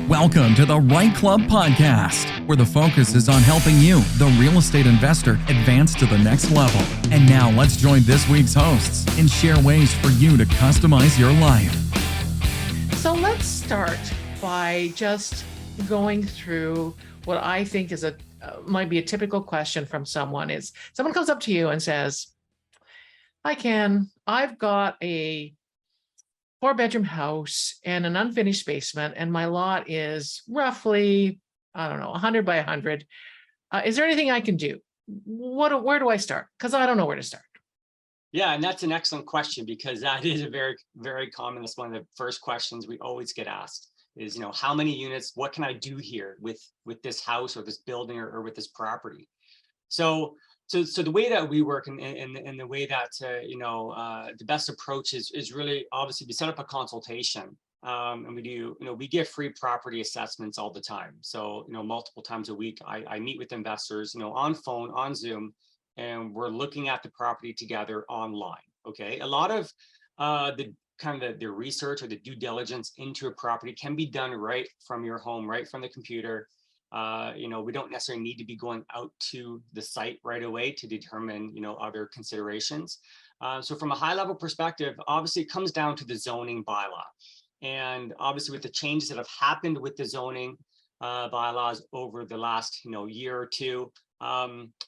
Welcome to the Right Club Podcast, where the focus is on helping you, the real estate investor, advance to the next level. And now let's join this week's hosts and share ways for you to customize your life. So let's start by just going through what I think is might be a typical question from someone. Is someone comes up to you and says, "Hi Ken, I've got a 4-bedroom house and an unfinished basement, and my lot is roughly, 100 by 100. Is there anything I can do? Where do I start? Because I don't know where to start." Yeah, and that's an excellent question, because that is a very, very common. That's one of the first questions we always get asked is, how many units, what can I do here with this house or this building or with this property? So the way that we work and the way that, the best approach is really, obviously, we set up a consultation and we give free property assessments all the time. So, multiple times a week, I meet with investors, on phone, on Zoom, and we're looking at the property together online. Okay. A lot of the research or the due diligence into a property can be done right from your home, right from the computer. We don't necessarily need to be going out to the site right away to determine, other considerations. So from a high level perspective, obviously it comes down to the zoning bylaw. And obviously with the changes that have happened with the zoning bylaws over the last, year or two,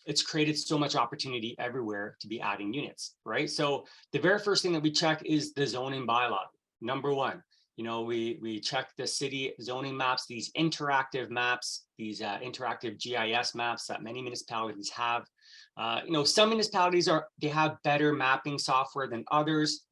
it's created so much opportunity everywhere to be adding units, right? So the very first thing that we check is the zoning bylaw. Number one, we check the city zoning maps, these interactive maps, these interactive GIS maps that many municipalities have. Some municipalities they have better mapping software than others.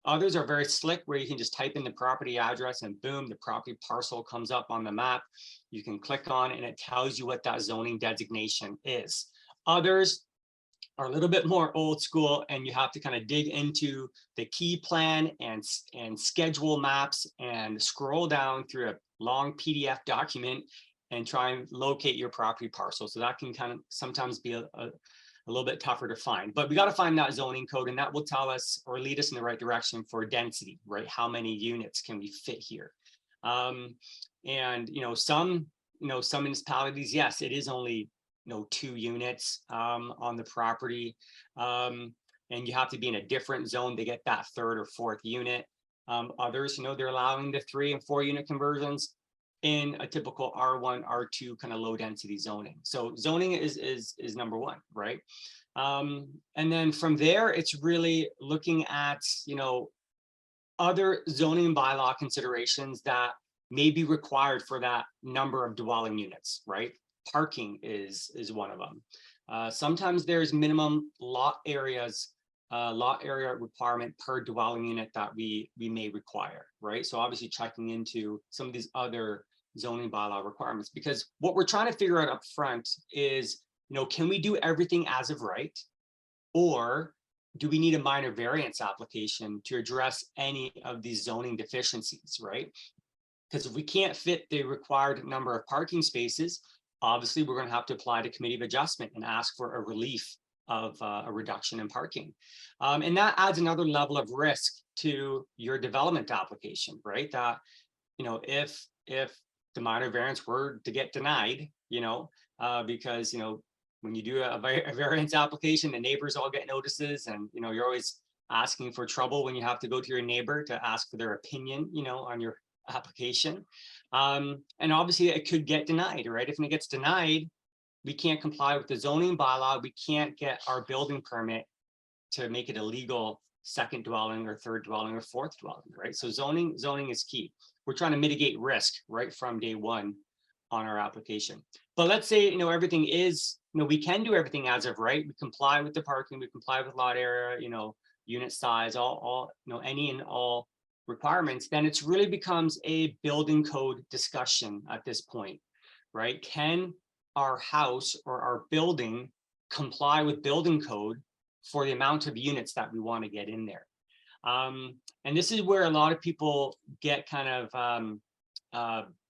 Others are very slick, where you can just type in the property address and boom, the property parcel comes up on the map. You can click on it and it tells you what that zoning designation is. Others are a little bit more old school, and you have to kind of dig into the key plan and schedule maps and scroll down through a long PDF document and try and locate your property parcel. So that can kind of sometimes be a little bit tougher to find, but we got to find that zoning code, and that will tell us or lead us in the right direction for density, right? How many units can we fit here? Some municipalities, yes, it is only 2 units on the property, and you have to be in a different zone to get that 3rd or 4th unit. Others, they're allowing the 3 and 4 unit conversions in a typical R1, R2 kind of low density zoning. So zoning is number one, right? And then from there, it's really looking at, other zoning bylaw considerations that may be required for that number of dwelling units, right? Parking is one of them. Sometimes there's minimum lot area requirement per dwelling unit that we may require, right? So obviously checking into some of these other zoning bylaw requirements, because what we're trying to figure out up front is, can we do everything as of right, or do we need a minor variance application to address any of these zoning deficiencies, right? Because if we can't fit the required number of parking spaces, obviously we're going to have to apply to committee of adjustment and ask for a relief of a reduction in parking. And that adds another level of risk to your development application, right? That, if the minor variance were to get denied, because, when you do a variance application, the neighbors all get notices, and, you're always asking for trouble when you have to go to your neighbor to ask for their opinion, on your application. And obviously it could get denied, right? If it gets denied, we can't comply with the zoning bylaw. We can't get our building permit to make it a legal 2nd dwelling or 3rd dwelling or 4th dwelling, right? So zoning is key. We're trying to mitigate risk right from day one on our application. But let's say, everything is, we can do everything as of right. We comply with the parking, we comply with lot area, unit size, all any and all requirements. Then it's really becomes a building code discussion at this point, right? Can our house or our building comply with building code for the amount of units that we want to get in there? And this is where a lot of people get kind of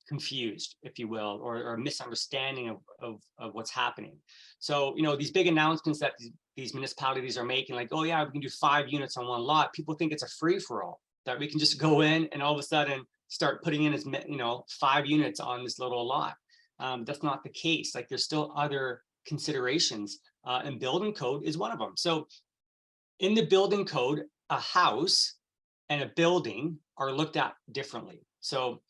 confused, if you will, or a misunderstanding of what's happening. So, these big announcements that these municipalities are making, like, oh yeah, we can do 5 units on one lot. People think it's a free for all, that we can just go in and all of a sudden start putting in 5 units on this little lot. That's not the case. Like there's still other considerations, and building code is one of them. So in the building code, a house and a building are looked at differently. So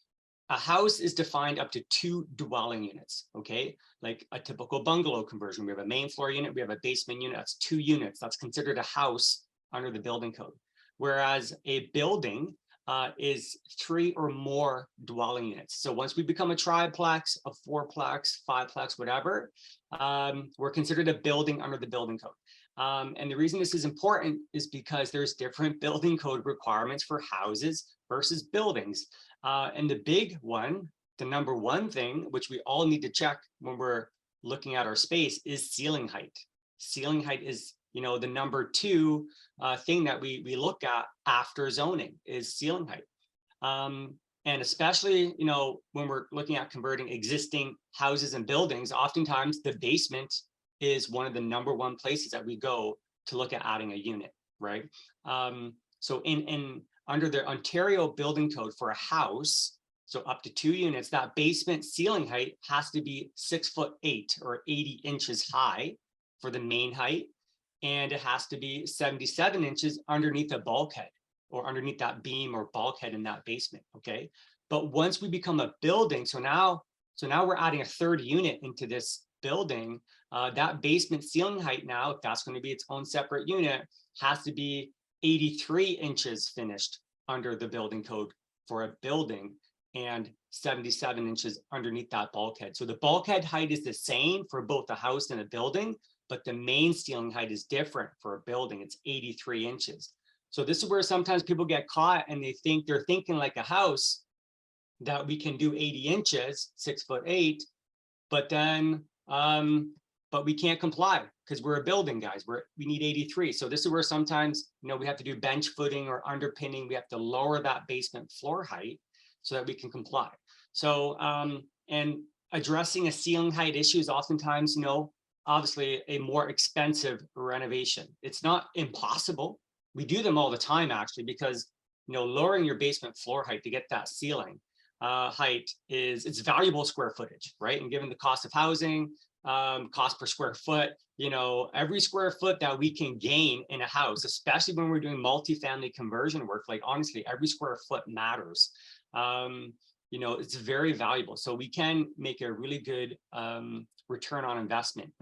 a house is defined up to 2 dwelling units, okay? Like a typical bungalow conversion, we have a main floor unit, we have a basement unit, that's 2 units. That's considered a house under the building code. Whereas a building is 3 or more dwelling units. So once we become a triplex, a 4plex, 5plex, whatever, we're considered a building under the building code. And the reason this is important is because there's different building code requirements for houses versus buildings. And the big one, the number one thing, which we all need to check when we're looking at our space, is ceiling height. Ceiling height is, the number 2 thing that we look at after zoning is ceiling height. And especially, when we're looking at converting existing houses and buildings, oftentimes the basement is one of the number 1 places that we go to look at adding a unit, right? So under the Ontario building code for a house, so up to 2 units, that basement ceiling height has to be 6'8" or 80 inches high for the main height. And it has to be 77 inches underneath a bulkhead or underneath that beam or bulkhead in that basement, okay? But once we become a building, so now we're adding a 3rd unit into this building, that basement ceiling height now, if that's going to be its own separate unit, has to be 83 inches finished under the building code for a building and 77 inches underneath that bulkhead. So the bulkhead height is the same for both a house and a building, but the main ceiling height is different for a building. It's 83 inches. So this is where sometimes people get caught and they're thinking like a house that we can do 80 inches, 6'8", but then, but we can't comply because we're a building, guys. We need 83. So this is where sometimes, we have to do bench footing or underpinning. We have to lower that basement floor height so that we can comply. So, and addressing a ceiling height issue is oftentimes, obviously a more expensive renovation. It's not impossible. We do them all the time, actually, because, lowering your basement floor height to get that ceiling height it's valuable square footage, right? And given the cost of housing, cost per square foot, every square foot that we can gain in a house, especially when we're doing multifamily conversion work, like honestly, every square foot matters. It's very valuable. So we can make a really good return on investment,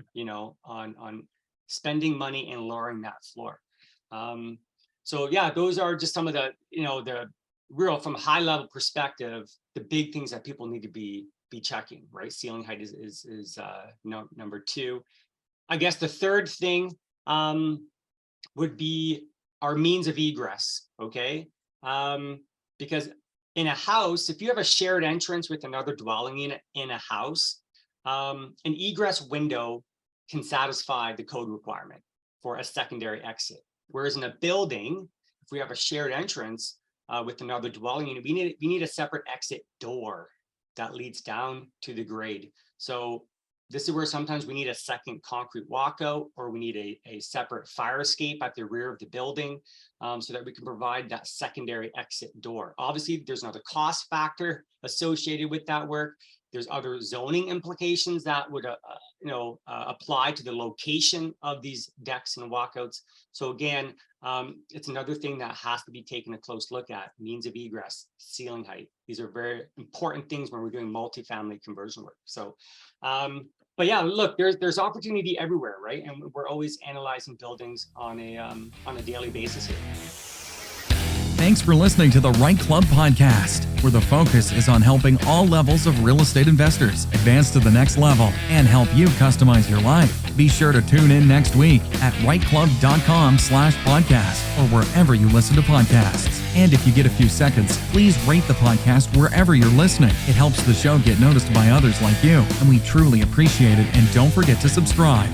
on spending money and lowering that floor. So yeah, those are just some of the, the real, from a high level perspective, the big things that people need to be checking, right? Ceiling height is number 2. I guess the third thing would be our means of egress, okay? Because in a house, if you have a shared entrance with another dwelling unit in a house, an egress window can satisfy the code requirement for a secondary exit. Whereas in a building, if we have a shared entrance with another dwelling unit, we need a separate exit door that leads down to the grade. So this is where sometimes we need a second concrete walkout, or we need a separate fire escape at the rear of the building so that we can provide that secondary exit door. Obviously, there's another cost factor associated with that work. There's other zoning implications that would apply to the location of these decks and walkouts. So again, it's another thing that has to be taken a close look at: means of egress, ceiling height. These are very important things when we're doing multifamily conversion work. So, but yeah, look, there's opportunity everywhere, right? And we're always analyzing buildings on a daily basis here. Thanks for listening to the Right Club podcast, where the focus is on helping all levels of real estate investors advance to the next level and help you customize your life. Be sure to tune in next week at rightclub.com/podcast or wherever you listen to podcasts. And if you get a few seconds, please rate the podcast wherever you're listening. It helps the show get noticed by others like you, and we truly appreciate it. And don't forget to subscribe.